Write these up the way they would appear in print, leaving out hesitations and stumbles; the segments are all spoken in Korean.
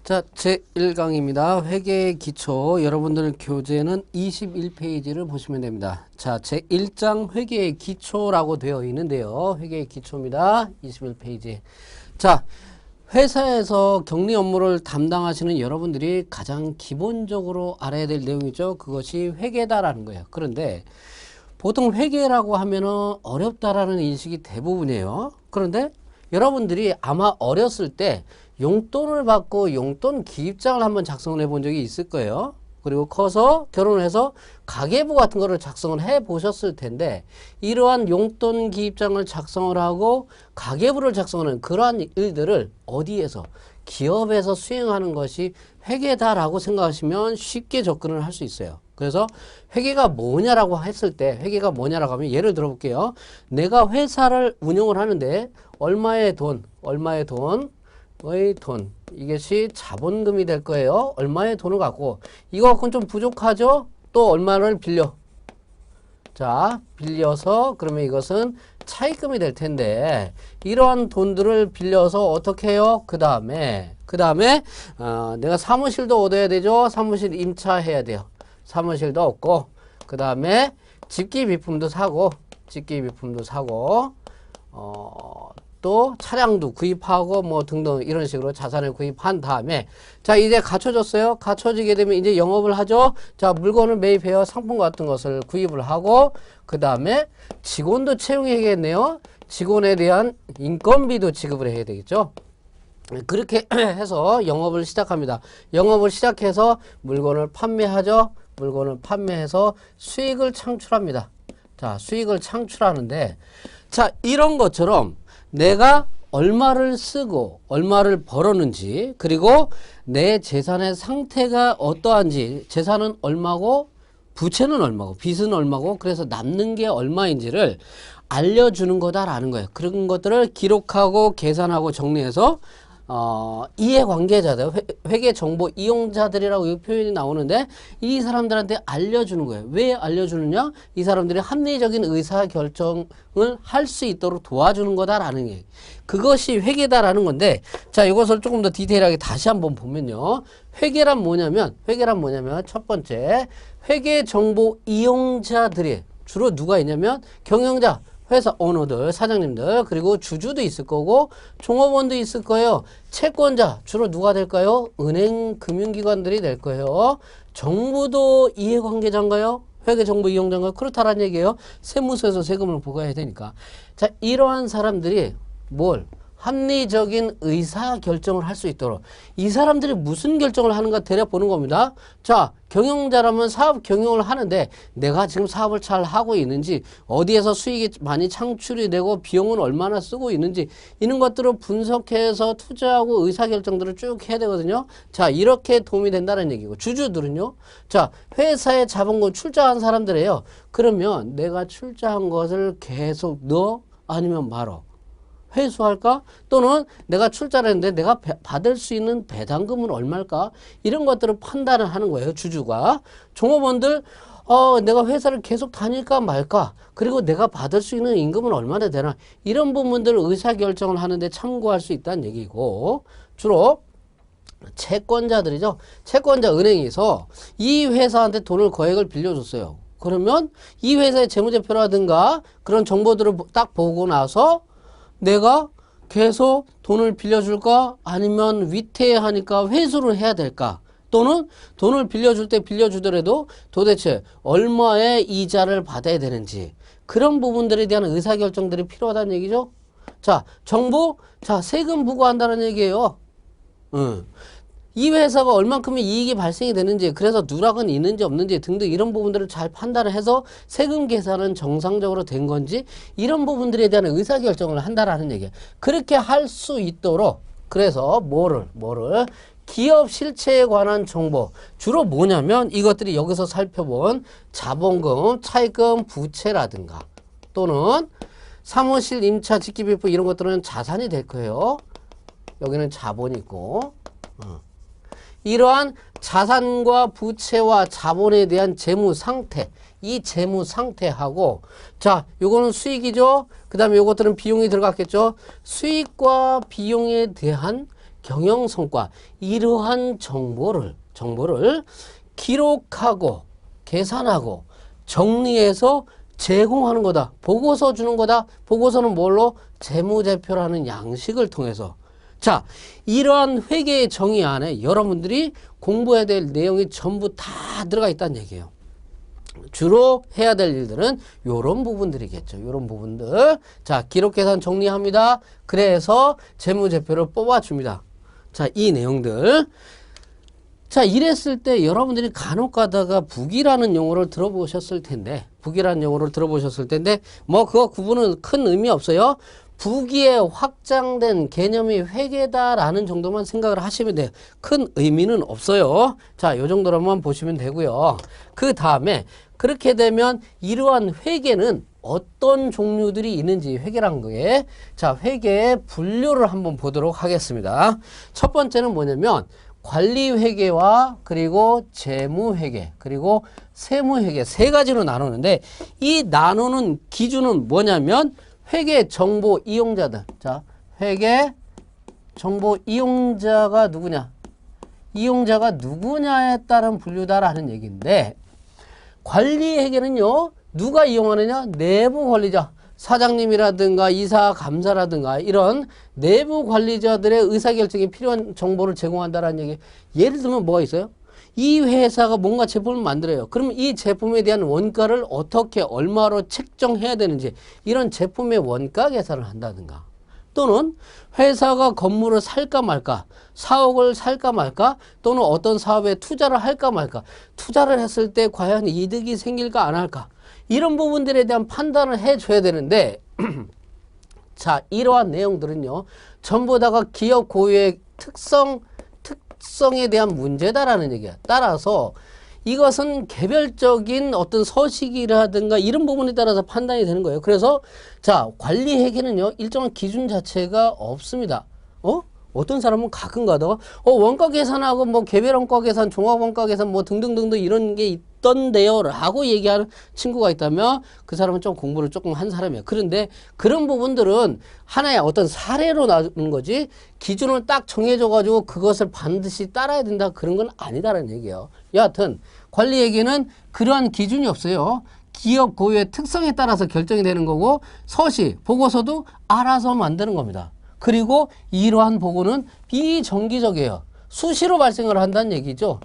자, 제1강입니다. 회계의 기초. 여러분들 교재는 21페이지를 보시면 됩니다. 자, 제1장 회계의 기초라고 되어 있는데요. 회계의 기초입니다. 21페이지. 자, 회사에서 격리 업무를 담당하시는 여러분들이 가장 기본적으로 알아야 될 내용이죠. 그것이 회계다라는 거예요. 그런데 보통 회계라고 하면은 어렵다라는 인식이 대부분이에요. 그런데 여러분들이 아마 어렸을 때 용돈을 받고 용돈 기입장을 한번 작성을 해본 적이 있을 거예요. 그리고 커서 결혼을 해서 가계부 같은 거를 작성을 해 보셨을 텐데, 이러한 용돈 기입장을 작성을 하고 가계부를 작성하는 그러한 일들을 어디에서, 기업에서 수행하는 것이 회계다라고 생각하시면 쉽게 접근을 할 수 있어요. 그래서 회계가 뭐냐라고 했을 때, 회계가 뭐냐라고 하면 예를 들어 볼게요. 내가 회사를 운영을 하는데 얼마의 돈, 이것이 자본금이 될 거예요. 얼마의 돈을 갖고, 이거 갖고는 좀 부족하죠? 또 얼마를 빌려. 자, 빌려서 그러면 이것은 차입금이 될 텐데, 이러한 돈들을 빌려서 어떻게 해요? 그 다음에 내가 사무실도 얻어야 되죠. 사무실 임차해야 돼요. 사무실도 얻고, 그 다음에 집기 비품도 사고, 또 차량도 구입하고 뭐 등등 이런 식으로 자산을 구입한 다음에, 자, 이제 갖춰졌어요. 갖춰지게 되면 이제 영업을 하죠. 자, 물건을 매입해요. 상품 같은 것을 구입을 하고, 그 다음에 직원도 채용해야겠네요. 직원에 대한 인건비도 지급을 해야 되겠죠. 그렇게 해서 영업을 시작합니다. 영업을 시작해서 물건을 판매하죠. 물건을 판매해서 수익을 창출합니다. 자, 수익을 창출하는데, 자, 이런 것처럼 내가 얼마를 쓰고 얼마를 벌었는지, 그리고 내 재산의 상태가 어떠한지, 재산은 얼마고 부채는 얼마고 빚은 얼마고, 그래서 남는 게 얼마인지를 알려주는 거다라는 거예요. 그런 것들을 기록하고 계산하고 정리해서 이해관계자들, 회계정보 이용자들이라고 이 표현이 나오는데, 이 사람들한테 알려주는 거예요. 왜 알려주느냐? 이 사람들이 합리적인 의사결정을 할 수 있도록 도와주는 거다라는 게, 그것이 회계다라는 건데, 자, 이것을 조금 더 디테일하게 다시 한번 보면요. 회계란 뭐냐면 첫 번째, 회계정보 이용자들이 주로 누가 있냐면 경영자, 회사 오너들, 사장님들, 그리고 주주도 있을 거고 종업원도 있을 거예요. 채권자 주로 누가 될까요? 은행, 금융기관들이 될 거예요. 정부도 이해관계자인가요? 회계정보 이용자인가요? 그렇다라는 얘기예요. 세무서에서 세금을 부과해야 되니까. 자, 이러한 사람들이 합리적인 의사결정을 할 수 있도록, 이 사람들이 무슨 결정을 하는가 대략 보는 겁니다. 자, 경영자라면 사업 경영을 하는데 내가 지금 사업을 잘 하고 있는지, 어디에서 수익이 많이 창출이 되고 비용은 얼마나 쓰고 있는지, 이런 것들을 분석해서 투자하고 의사결정들을 쭉 해야 되거든요. 자, 이렇게 도움이 된다는 얘기고, 주주들은요. 자, 회사에 자본금 출자한 사람들이에요. 그러면 내가 출자한 것을 계속 넣어? 아니면 말어? 회수할까? 또는 내가 출자를 했는데 내가 받을 수 있는 배당금은 얼마일까? 이런 것들을 판단을 하는 거예요, 주주가. 종업원들, 내가 회사를 계속 다닐까 말까? 그리고 내가 받을 수 있는 임금은 얼마나 되나? 이런 부분들을 의사결정을 하는데 참고할 수 있다는 얘기고, 주로 채권자들이죠. 채권자, 은행에서 이 회사한테 돈을 거액을 빌려줬어요. 그러면 이 회사의 재무제표라든가 그런 정보들을 딱 보고 나서 내가 계속 돈을 빌려줄까? 아니면 위태하니까 회수를 해야 될까? 또는 돈을 빌려줄 때 빌려주더라도 도대체 얼마의 이자를 받아야 되는지, 그런 부분들에 대한 의사결정들이 필요하다는 얘기죠. 자, 정부, 자, 세금 부과한다는 얘기예요. 이 회사가 얼만큼의 이익이 발생이 되는지, 그래서 누락은 있는지 없는지 등등 이런 부분들을 잘 판단을 해서 세금 계산은 정상적으로 된 건지, 이런 부분들에 대한 의사결정을 한다라는 얘기예요. 그렇게 할 수 있도록, 그래서 뭐를 기업 실체에 관한 정보, 주로 뭐냐면 이것들이 여기서 살펴본 자본금, 차입금, 부채라든가, 또는 사무실 임차, 직기비품 이런 것들은 자산이 될 거예요. 여기는 자본이 있고, 이러한 자산과 부채와 자본에 대한 재무 상태, 이 재무 상태하고, 자, 요거는 수익이죠. 그 다음에 요것들은 비용이 들어갔겠죠. 수익과 비용에 대한 경영 성과 이러한 정보를 기록하고 계산하고 정리해서 제공하는 거다. 보고서 주는 거다. 보고서는 뭘로? 재무제표라는 양식을 통해서. 자, 이러한 회계의 정의 안에 여러분들이 공부해야 될 내용이 전부 다 들어가 있다는 얘기예요. 주로 해야 될 일들은 요런 부분들이겠죠. 요런 부분들. 자, 기록 계산 정리합니다. 그래서 재무제표를 뽑아줍니다. 자, 이 내용들. 자, 이랬을 때 여러분들이 간혹 가다가 북이라는 용어를 들어보셨을 텐데, 뭐 그거 구분은 큰 의미 없어요. 북이의 확장된 개념이 회계다라는 정도만 생각을 하시면 돼요. 큰 의미는 없어요. 자, 요 정도로만 보시면 되고요. 그 다음에 그렇게 되면 이러한 회계는 어떤 종류들이 있는지 회계란 거에, 자, 회계의 분류를 한번 보도록 하겠습니다. 첫 번째는 뭐냐면 관리회계와 그리고 재무회계 그리고 세무회계 세 가지로 나누는데, 이 나누는 기준은 뭐냐면 회계 정보 이용자들. 자, 회계 정보 이용자가 누구냐? 이용자가 누구냐에 따른 분류다라는 얘기인데, 관리회계는요, 누가 이용하느냐? 내부 관리자. 사장님이라든가 이사, 감사라든가 이런 내부 관리자들의 의사결정에 필요한 정보를 제공한다라는 얘기. 예를 들면 뭐가 있어요? 이 회사가 뭔가 제품을 만들어요. 그러면 이 제품에 대한 원가를 어떻게 얼마로 책정해야 되는지, 이런 제품의 원가 계산을 한다든가, 또는 회사가 건물을 살까 말까, 사옥을 살까 말까, 또는 어떤 사업에 투자를 할까 말까, 투자를 했을 때 과연 이득이 생길까 안 할까, 이런 부분들에 대한 판단을 해줘야 되는데 자, 이러한 내용들은요, 전부 다가 기업 고유의 특성에 대한 문제다라는 얘기야. 따라서 이것은 개별적인 어떤 서식이라든가 이런 부분에 따라서 판단이 되는 거예요. 그래서 자, 관리회계는요, 일정한 기준 자체가 없습니다. 어떤 사람은 가끔 가다가 원가 계산하고 뭐 개별 원가 계산, 종합 원가 계산 뭐 등등등등 이런 게 있던데요 라고 얘기하는 친구가 있다면 그 사람은 좀 공부를 조금 한 사람이에요. 그런데 그런 부분들은 하나의 어떤 사례로 나오는 거지, 기준을 딱 정해줘 가지고 그것을 반드시 따라야 된다 그런 건 아니다라는 얘기예요. 여하튼 관리회계는 그러한 기준이 없어요. 기업 고유의 특성에 따라서 결정이 되는 거고, 서식, 보고서도 알아서 만드는 겁니다. 그리고 이러한 보고는 비정기적이에요. 수시로 발생을 한다는 얘기죠.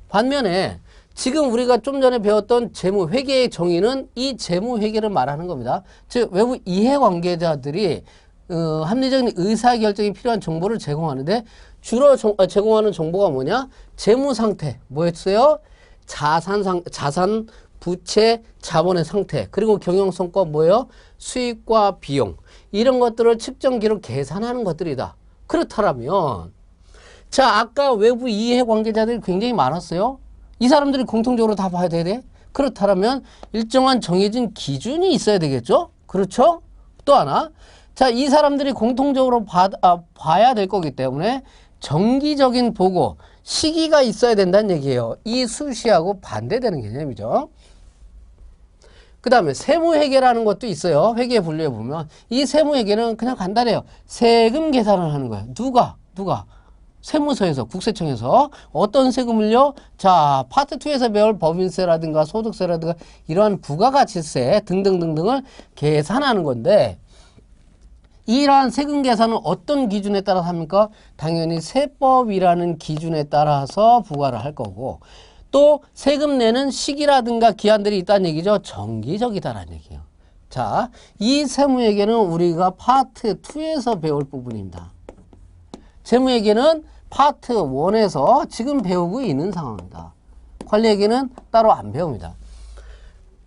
반면에 지금 우리가 좀 전에 배웠던 재무회계의 정의는 이 재무회계를 말하는 겁니다. 즉, 외부 이해관계자들이 합리적인 의사결정이 필요한 정보를 제공하는데, 주로 제공하는 정보가 뭐냐? 재무상태, 뭐였어요? 자산, 부채, 자본의 상태, 그리고 경영성과 뭐예요? 수익과 비용, 이런 것들을 측정, 기록, 계산하는 것들이다. 그렇다면 자, 아까 외부 이해관계자들이 굉장히 많았어요. 이 사람들이 공통적으로 다 봐야 돼. 그렇다면 일정한 정해진 기준이 있어야 되겠죠? 그렇죠? 또 하나, 자, 이 사람들이 공통적으로 봐야 될 거기 때문에 정기적인 보고 시기가 있어야 된다는 얘기예요. 이 수시하고 반대되는 개념이죠. 그 다음에 세무회계라는 것도 있어요. 회계 분류에 보면 이 세무회계는 그냥 간단해요. 세금 계산을 하는 거예요. 누가? 세무서에서, 국세청에서 어떤 세금을요? 자, 파트 2에서 배울 법인세라든가 소득세라든가 이러한 부가가치세 등등등등을 계산하는 건데, 이러한 세금 계산은 어떤 기준에 따라서 합니까? 당연히 세법이라는 기준에 따라서 부과를 할 거고, 또 세금 내는 시기라든가 기한들이 있다는 얘기죠. 정기적이다라는 얘기예요. 자, 이 세무회계는 우리가 파트 2에서 배울 부분입니다. 재무회계는 파트 1에서 지금 배우고 있는 상황입니다. 관리회계는 따로 안 배웁니다.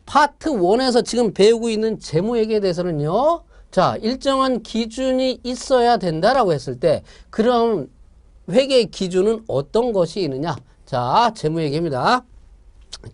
파트 1에서 지금 배우고 있는 재무회계에 대해서는요, 자, 일정한 기준이 있어야 된다라고 했을 때, 그럼 회계의 기준은 어떤 것이 있느냐? 자, 재무회계입니다.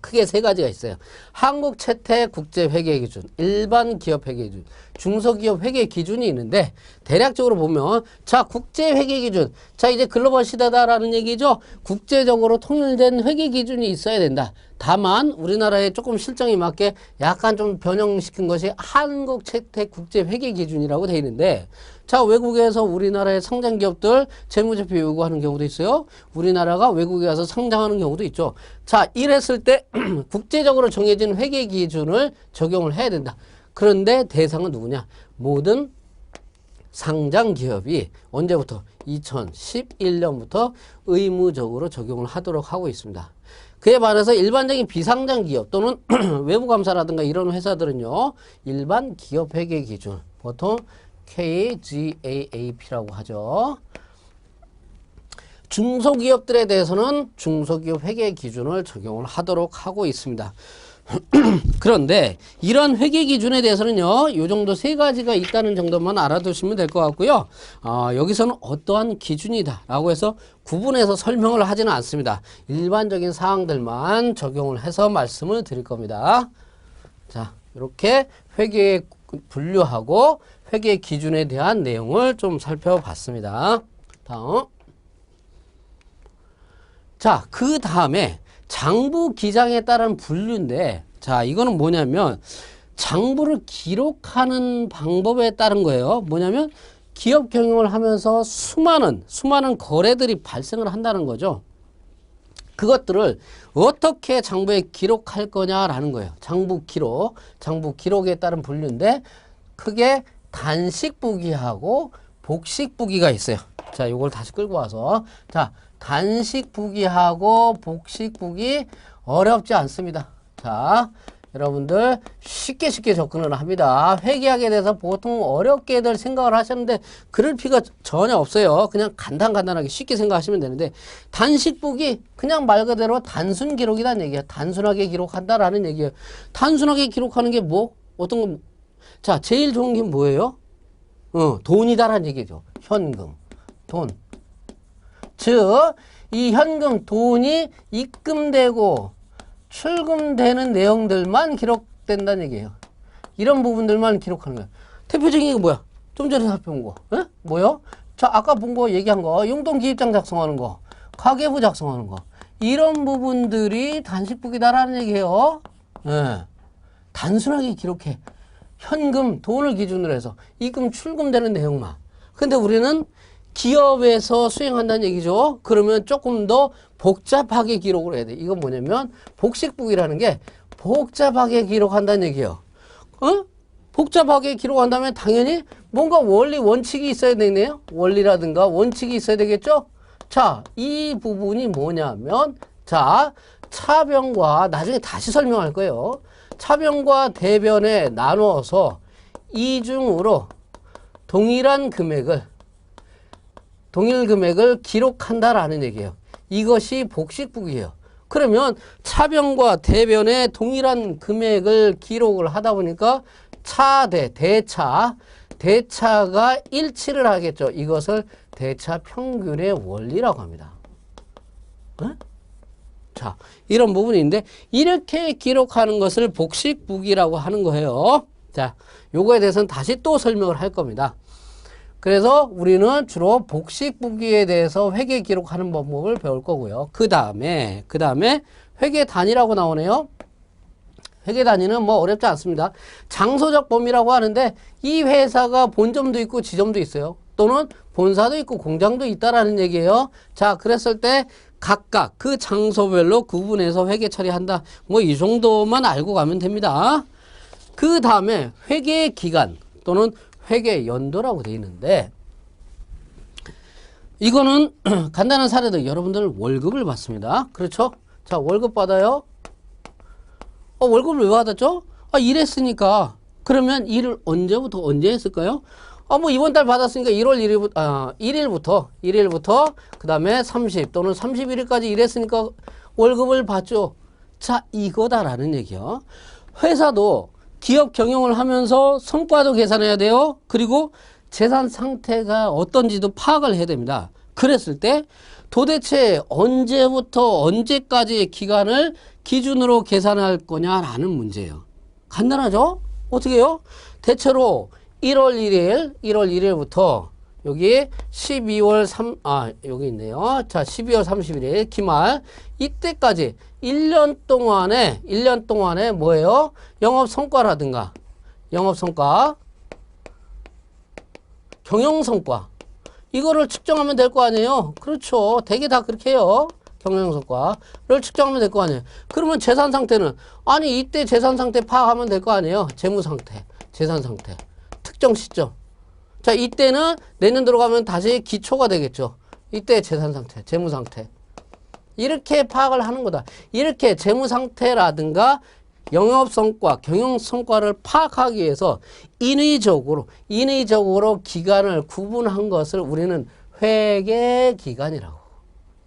크게 세 가지가 있어요. 한국채택국제회계기준, 일반 기업회계기준, 중소기업 회계 기준이 있는데 대략적으로 보면 자 국제 회계 기준 자 이제 글로벌 시대다라는 얘기죠. 국제적으로 통일된 회계 기준이 있어야 된다. 다만 우리나라에 조금 실정에 맞게 약간 좀 변형시킨 것이 한국 채택 국제 회계 기준이라고 돼 있는데 자 외국에서 우리나라의 상장 기업들 재무제표 요구하는 경우도 있어요. 우리나라가 외국에 가서 상장하는 경우도 있죠. 자 이랬을 때 국제적으로 정해진 회계 기준을 적용을 해야 된다. 그런데 대상은 누구냐? 모든 상장 기업이 언제부터? 2011년부터 의무적으로 적용을 하도록 하고 있습니다. 그에 반해서 일반적인 비상장 기업 또는 외부감사라든가 이런 회사들은요. 일반 기업 회계 기준 보통 KGAAP라고 하죠. 중소기업들에 대해서는 중소기업 회계 기준을 적용을 하도록 하고 있습니다. 그런데 이런 회계 기준에 대해서는요. 이 정도 세 가지가 있다는 정도만 알아두시면 될 것 같고요. 여기서는 어떠한 기준이다 라고 해서 구분해서 설명을 하지는 않습니다. 일반적인 사항들만 적용을 해서 말씀을 드릴 겁니다. 자, 이렇게 회계 분류하고 회계 기준에 대한 내용을 좀 살펴봤습니다. 다음. 자, 그 다음에 장부 기장에 따른 분류인데 자 이거는 뭐냐면 장부를 기록하는 방법에 따른 거예요. 뭐냐면 기업 경영을 하면서 수많은 거래들이 발생을 한다는 거죠. 그것들을 어떻게 장부에 기록할 거냐라는 거예요. 장부 기록에 따른 분류인데 크게 단식부기하고 복식부기가 있어요. 자 이걸 다시 끌고 와서 자 단식부기하고 복식부기 어렵지 않습니다. 자, 여러분들 쉽게 접근을 합니다. 회계학에 대해서 보통 어렵게들 생각을 하셨는데 그럴 필요가 전혀 없어요. 그냥 간단하게 쉽게 생각하시면 되는데 단식부기 그냥 말 그대로 단순 기록이라는 얘기예요. 단순하게 기록한다라는 얘기예요. 단순하게 기록하는 게 뭐? 어떤 거? 자, 제일 좋은 게 뭐예요? 돈이다라는 얘기죠. 현금, 돈. 즉, 이 현금, 돈이 입금되고 출금되는 내용들만 기록된다는 얘기예요. 이런 부분들만 기록하는 거예요. 대표적인 게 뭐야? 좀 전에 살펴본 거. 에? 뭐요? 자, 아까 본 거 얘기한 거. 용돈기입장 작성하는 거. 가계부 작성하는 거. 이런 부분들이 단식부기다라는 얘기예요. 예. 단순하게 기록해. 현금, 돈을 기준으로 해서 입금, 출금되는 내용만. 근데 우리는 기업에서 수행한다는 얘기죠. 그러면 조금 더 복잡하게 기록을 해야 돼. 이건 뭐냐면 복식부기라는 게 복잡하게 기록한다는 얘기예요. 복잡하게 기록한다면 당연히 뭔가 원리, 원칙이 있어야 되네요. 원리라든가 원칙이 있어야 되겠죠. 자, 이 부분이 뭐냐면 자, 차변과 나중에 다시 설명할 거예요. 차변과 대변에 나누어서 이중으로 동일 금액을 기록한다라는 얘기예요. 이것이 복식부기예요. 그러면 차변과 대변에 동일한 금액을 기록을 하다 보니까 대차가 일치를 하겠죠. 이것을 대차 평균의 원리라고 합니다. 자, 이런 부분인데 이렇게 기록하는 것을 복식부기라고 하는 거예요. 자, 요거에 대해서는 다시 또 설명을 할 겁니다. 그래서 우리는 주로 복식부기에 대해서 회계 기록하는 방법을 배울 거고요. 그 다음에 회계 단위라고 나오네요. 회계 단위는 뭐 어렵지 않습니다. 장소적 범위라고 하는데 이 회사가 본점도 있고 지점도 있어요. 또는 본사도 있고 공장도 있다라는 얘기예요. 자, 그랬을 때 각각 그 장소별로 구분해서 회계 처리한다. 뭐 이 정도만 알고 가면 됩니다. 그 다음에 회계 기간 또는 회계 연도라고 되어 있는데 이거는 간단한 사례도 여러분들 월급을 받습니다. 그렇죠? 자, 월급 받아요. 월급을 왜 받았죠? 일했으니까. 그러면 일을 언제부터 언제 했을까요? 뭐 이번 달 받았으니까 1월 1일부터 그 다음에 30 또는 31일까지 일했으니까 월급을 받죠. 자, 이거다라는 얘기요. 회사도 기업 경영을 하면서 성과도 계산해야 돼요. 그리고 재산 상태가 어떤지도 파악을 해야 됩니다. 그랬을 때 도대체 언제부터 언제까지의 기간을 기준으로 계산할 거냐라는 문제예요. 간단하죠? 어떻게 해요? 대체로 1월 1일부터 여기 12월 여기 있네요. 자, 12월 31일 기말 이때까지 1년 동안에 뭐예요? 영업성과라든가 영업성과, 경영성과 이거를 측정하면 될 거 아니에요? 그렇죠. 대개 다 그렇게 해요. 경영성과를 측정하면 될 거 아니에요. 그러면 재산상태는 아니 이때 재산상태 파악하면 될 거 아니에요. 재무상태, 재산상태, 특정 시점. 자, 이때는 내년 들어가면 다시 기초가 되겠죠. 이때 재산상태, 재무상태. 이렇게 파악을 하는 거다. 이렇게 재무상태라든가 영업성과, 경영성과를 파악하기 위해서 인위적으로 기간을 구분한 것을 우리는 회계기간이라고.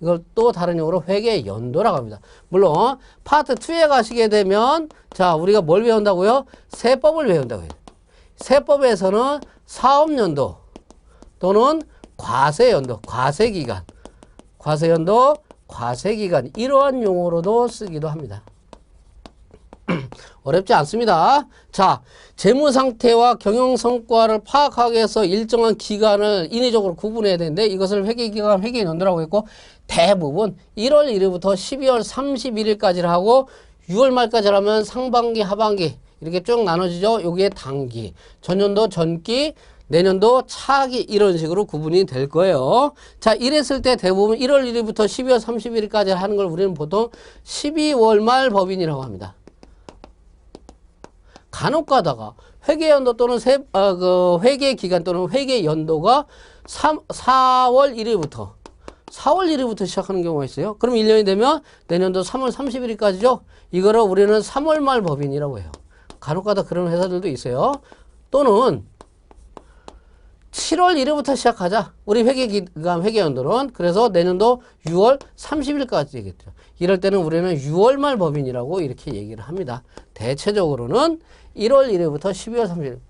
이걸 또 다른 용어로 회계연도라고 합니다. 물론 파트 2에 가시게 되면 자, 우리가 뭘 배운다고요? 세법을 배운다고요. 세법에서는 사업연도 또는 과세연도, 과세기간, 과세연도, 과세기간 이러한 용어로도 쓰기도 합니다. 어렵지 않습니다. 자, 재무상태와 경영성과를 파악하기 위해서 일정한 기간을 인위적으로 구분해야 되는데 이것을 회계기간, 회계연도라고 했고 대부분 1월 1일부터 12월 31일까지를 하고 6월 말까지 하면 상반기, 하반기 이렇게 쭉 나눠지죠. 여기에 단기, 전년도 전기, 내년도 차기 이런 식으로 구분이 될 거예요. 자, 이랬을 때 대부분 1월 1일부터 12월 31일까지 하는 걸 우리는 보통 12월 말 법인이라고 합니다. 간혹 가다가 회계연도 또는 회계기간 또는 회계연도가 4월 1일부터 시작하는 경우가 있어요. 그럼 1년이 되면 내년도 3월 31일까지죠. 이거를 우리는 3월 말 법인이라고 해요. 간혹 가다 그런 회사들도 있어요. 또는 7월 1일부터 시작하자. 우리 회계기간, 회계연도는. 그래서 내년도 6월 30일까지 되겠죠. 이럴 때는 우리는 6월 말 법인이라고 이렇게 얘기를 합니다. 대체적으로는 1월 1일부터 12월 30일.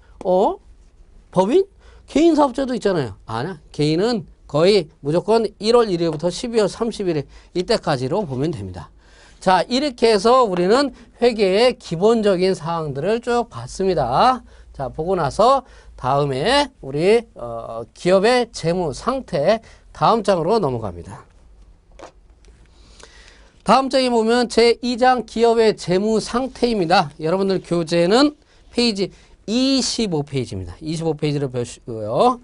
법인? 개인 사업자도 있잖아요. 아니야. 개인은 거의 무조건 1월 1일부터 12월 31일 이때까지로 보면 됩니다. 자, 이렇게 해서 우리는 회계의 기본적인 사항들을 쭉 봤습니다. 자, 보고 나서 다음에 우리 기업의 재무 상태 다음 장으로 넘어갑니다. 다음 장에 보면 제2장 기업의 재무 상태입니다. 여러분들 교재는 페이지 25페이지입니다. 25페이지를 보시고요.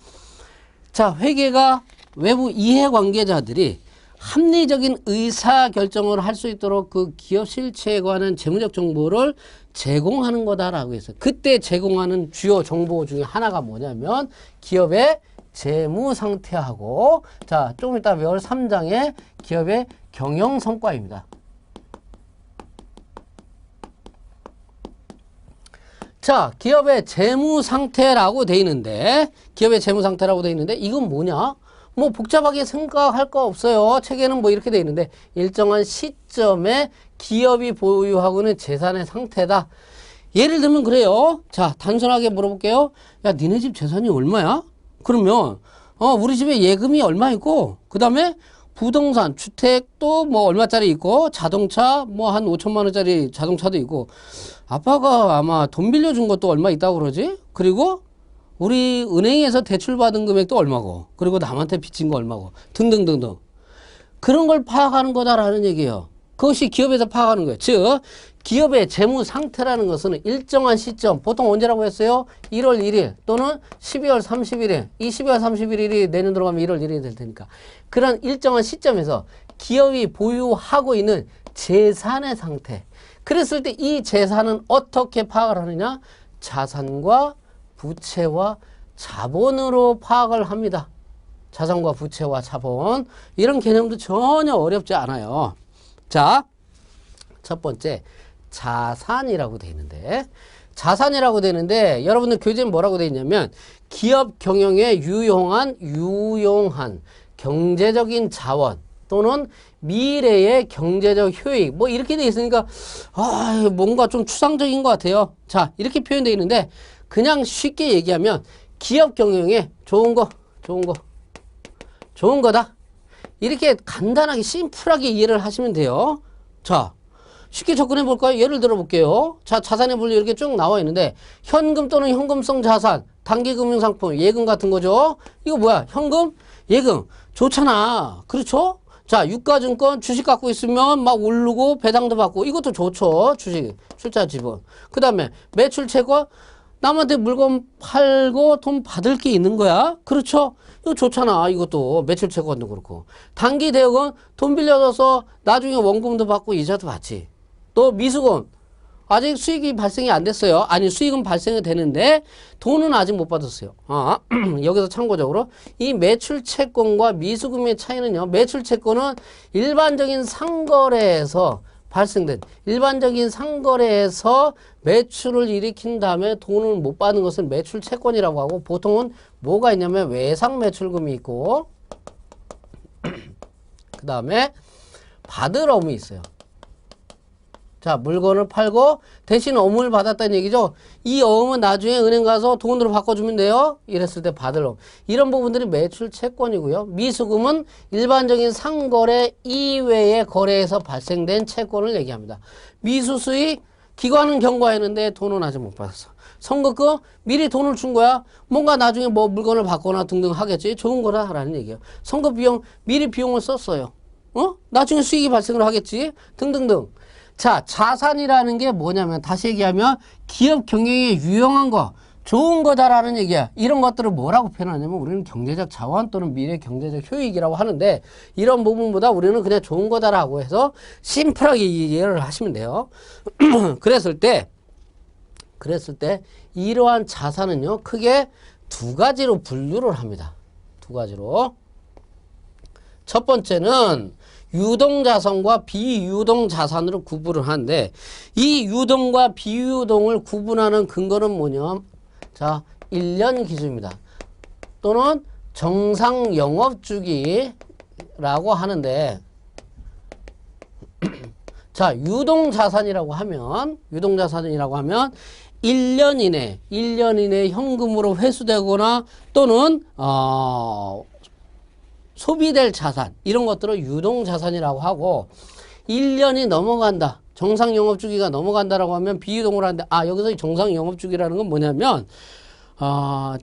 자, 회계가 외부 이해관계자들이 합리적인 의사결정을 할 수 있도록 그 기업 실체에 관한 재무적 정보를 제공하는 거다라고 해서 그때 제공하는 주요 정보 중에 하나가 뭐냐면 기업의 재무 상태하고 자, 조금 이따 배울 3장의 기업의 경영 성과입니다. 자, 기업의 재무 상태라고 돼 있는데 이건 뭐냐? 뭐 복잡하게 생각할 거 없어요. 책에는 뭐 이렇게 돼 있는데 일정한 시점에 기업이 보유하고 있는 재산의 상태다. 예를 들면 그래요. 자, 단순하게 물어볼게요. 야, 니네 집 재산이 얼마야? 그러면 우리 집에 예금이 얼마 있고 그 다음에 부동산, 주택도 뭐 얼마짜리 있고 자동차 뭐 한 5천만 원짜리 자동차도 있고 아빠가 아마 돈 빌려준 것도 얼마 있다고 그러지? 그리고 우리 은행에서 대출받은 금액도 얼마고 그리고 남한테 빚진 거 얼마고 등등등등 그런 걸 파악하는 거다라는 얘기예요. 그것이 기업에서 파악하는 거예요. 즉 기업의 재무 상태라는 것은 일정한 시점 보통 언제라고 했어요? 1월 1일 또는 12월 31일 이 12월 31일이 내년 들어가면 1월 1일이 될 테니까 그런 일정한 시점에서 기업이 보유하고 있는 재산의 상태 그랬을 때 이 재산은 어떻게 파악을 하느냐 자산과 부채와 자본으로 파악을 합니다. 자산과 부채와 자본 이런 개념도 전혀 어렵지 않아요. 자, 첫 번째 자산이라고 돼 있는데 여러분들 교재는 뭐라고 돼 있냐면 기업 경영에 유용한 경제적인 자원 또는 미래의 경제적 효익 뭐 이렇게 돼 있으니까 뭔가 좀 추상적인 것 같아요. 자, 이렇게 표현되어 있는데 그냥 쉽게 얘기하면 기업 경영에 좋은 거다. 이렇게 간단하게 심플하게 이해를 하시면 돼요. 자, 쉽게 접근해 볼까요? 예를 들어 볼게요. 자, 자산의 분류 이렇게 쭉 나와 있는데 현금 또는 현금성 자산 단기금융상품, 예금 같은 거죠. 이거 뭐야? 현금, 예금. 좋잖아. 그렇죠? 자, 유가증권 주식 갖고 있으면 막 오르고 배당도 받고 이것도 좋죠. 주식, 출자 지분. 그 다음에 매출 채권, 남한테 물건 팔고 돈 받을 게 있는 거야. 그렇죠? 이거 좋잖아. 이것도 매출 채권도 그렇고. 단기 대여금 돈 빌려줘서 나중에 원금도 받고 이자도 받지. 또 미수금. 아직 수익이 발생이 안 됐어요. 아니 수익은 발생이 되는데 돈은 아직 못 받았어요. 여기서 참고적으로 이 매출 채권과 미수금의 차이는요. 매출 채권은 일반적인 상거래에서 발생된 일반적인 상거래에서 매출을 일으킨 다음에 돈을 못 받는 것을 매출 채권이라고 하고 보통은 뭐가 있냐면 외상 매출금이 있고 그 다음에 받을 어음이 있어요. 자, 물건을 팔고 대신 어음을 받았다는 얘기죠. 이 어음은 나중에 은행 가서 돈으로 바꿔주면 돼요. 이랬을 때 받을 어음. 이런 부분들이 매출 채권이고요. 미수금은 일반적인 상거래 이외의 거래에서 발생된 채권을 얘기합니다. 미수수익, 기관은 경과했는데 돈은 아직 못 받았어. 선급금, 미리 돈을 준 거야. 뭔가 나중에 뭐 물건을 받거나 등등 하겠지. 좋은 거라는 얘기예요. 선급비용, 미리 비용을 썼어요. 나중에 수익이 발생을 하겠지. 등등등. 자, 자산이라는 게 뭐냐면 다시 얘기하면 기업 경영에 유용한 거, 좋은 거다라는 얘기야. 이런 것들을 뭐라고 표현하냐면 우리는 경제적 자원 또는 미래 경제적 효익이라고 하는데 이런 부분보다 우리는 그냥 좋은 거다라고 해서 심플하게 이해를 하시면 돼요. 그랬을 때 이러한 자산은요, 크게 두 가지로 분류를 합니다. 두 가지로. 첫 번째는 유동자산과 비유동자산으로 구분을 하는데 이 유동과 비유동을 구분하는 근거는 뭐냐? 자, 1년 기준입니다. 또는 정상 영업주기라고 하는데 자, 유동자산이라고 하면 1년 이내 현금으로 회수되거나 또는 소비될 자산 이런 것들을 유동자산이라고 하고 1년이 넘어간다. 정상 영업주기가 넘어간다라고 하면 비유동을 하는데 여기서 정상 영업주기라는 건 뭐냐면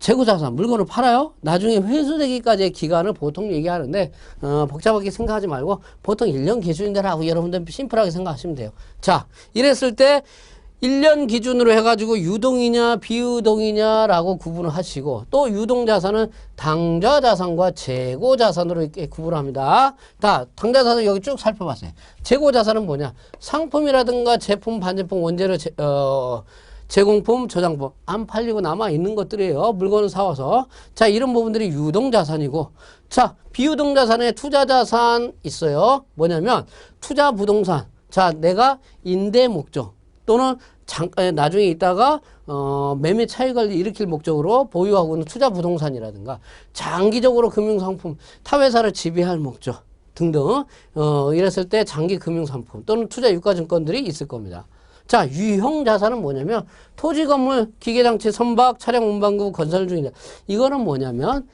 재고자산 물건을 팔아요. 나중에 회수되기까지의 기간을 보통 얘기하는데 복잡하게 생각하지 말고 보통 1년 기준이라고 여러분들 심플하게 생각하시면 돼요. 자, 이랬을 때 1년 기준으로 해가지고 유동이냐 비유동이냐라고 구분을 하시고 또 유동자산은 당좌자산과 재고자산으로 이렇게 구분을 합니다. 다 당좌자산 여기 쭉 살펴봤어요. 재고자산은 뭐냐? 상품이라든가 제품, 반제품, 원재료, 제공품, 저장품 안 팔리고 남아있는 것들이에요. 물건을 사와서. 자, 이런 부분들이 유동자산이고 자, 비유동자산에 투자자산 있어요. 뭐냐면 투자부동산. 자, 내가 임대 목적 또는 나중에 있다가 매매 차익을 일으킬 목적으로 보유하고 있는 투자 부동산이라든가 장기적으로 금융상품, 타회사를 지배할 목적 등등 이랬을 때 장기 금융상품 또는 투자 유가증권들이 있을 겁니다. 자, 유형자산은 뭐냐면 토지, 건물, 기계장치, 선박, 차량, 운반구, 건설 중이다. 이거는 뭐냐면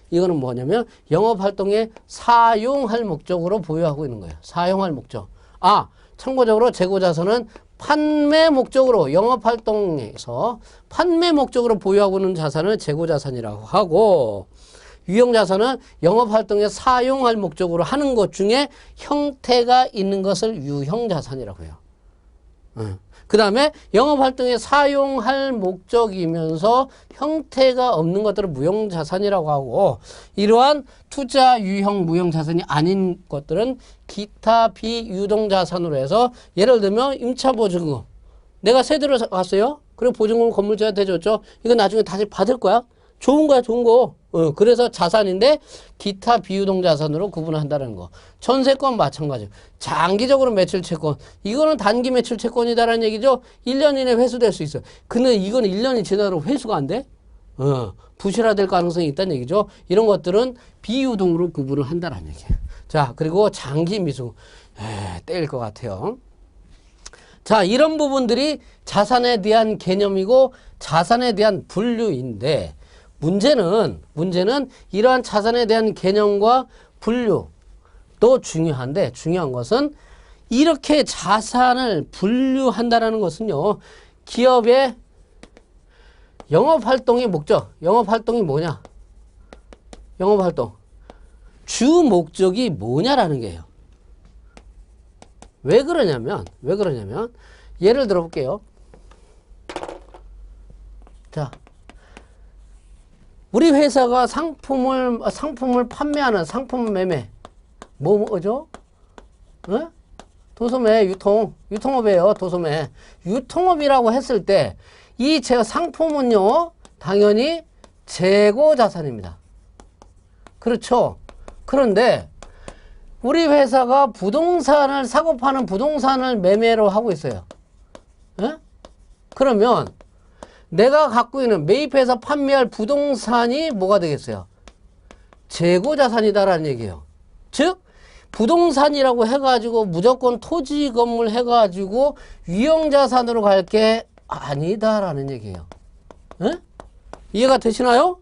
영업활동에 사용할 목적으로 보유하고 있는 거예요. 사용할 목적. 참고적으로 재고자산은 판매 목적으로 영업활동에서 판매 목적으로 보유하고 있는 자산을 재고자산이라고 하고 유형자산은 영업활동에 사용할 목적으로 하는 것 중에 형태가 있는 것을 유형자산이라고 해요. 그 다음에 영업활동에 사용할 목적이면서 형태가 없는 것들을 무형자산이라고 하고 이러한 투자 유형 무형자산이 아닌 것들은 기타 비유동자산으로 해서 예를 들면 임차보증금 내가 세대로 갔어요. 그리고 보증금 건물주한테 줬죠. 이거 나중에 다시 받을 거야. 좋은 거야, 좋은 거. 그래서 자산인데 기타 비유동자산으로 구분한다는 거. 전세권 마찬가지. 장기적으로 매출채권. 이거는 단기 매출채권이다라는 얘기죠. 1년 이내 회수될 수 있어. 근데 이거는 1년이 지나도 회수가 안 돼? 부실화될 가능성이 있다는 얘기죠. 이런 것들은 비유동으로 구분을 한다는 얘기예요. 자, 그리고 장기 미수. 떼일 것 같아요. 자, 이런 부분들이 자산에 대한 개념이고 자산에 대한 분류인데 문제는 이러한 자산에 대한 개념과 분류도 중요한데 중요한 것은 이렇게 자산을 분류한다는 것은요. 기업의 영업활동의 목적, 영업활동이 뭐냐? 영업활동. 주 목적이 뭐냐라는 게예요. 왜 그러냐면, 예를 들어 볼게요. 자, 우리 회사가 상품을 판매하는 상품 매매. 뭐죠? 어? 도소매, 유통업이에요, 도소매. 유통업이라고 했을 때, 이 제 상품은요, 당연히 재고 자산입니다. 그렇죠? 그런데, 우리 회사가 부동산을 사고 파는 부동산을 매매로 하고 있어요. 에? 그러면 내가 갖고 있는 매입해서 판매할 부동산이 뭐가 되겠어요? 재고 자산이다라는 얘기예요. 즉 부동산이라고 해가지고 무조건 토지 건물 해가지고 유형 자산으로 갈 게 아니다라는 얘기예요. 에? 이해가 되시나요?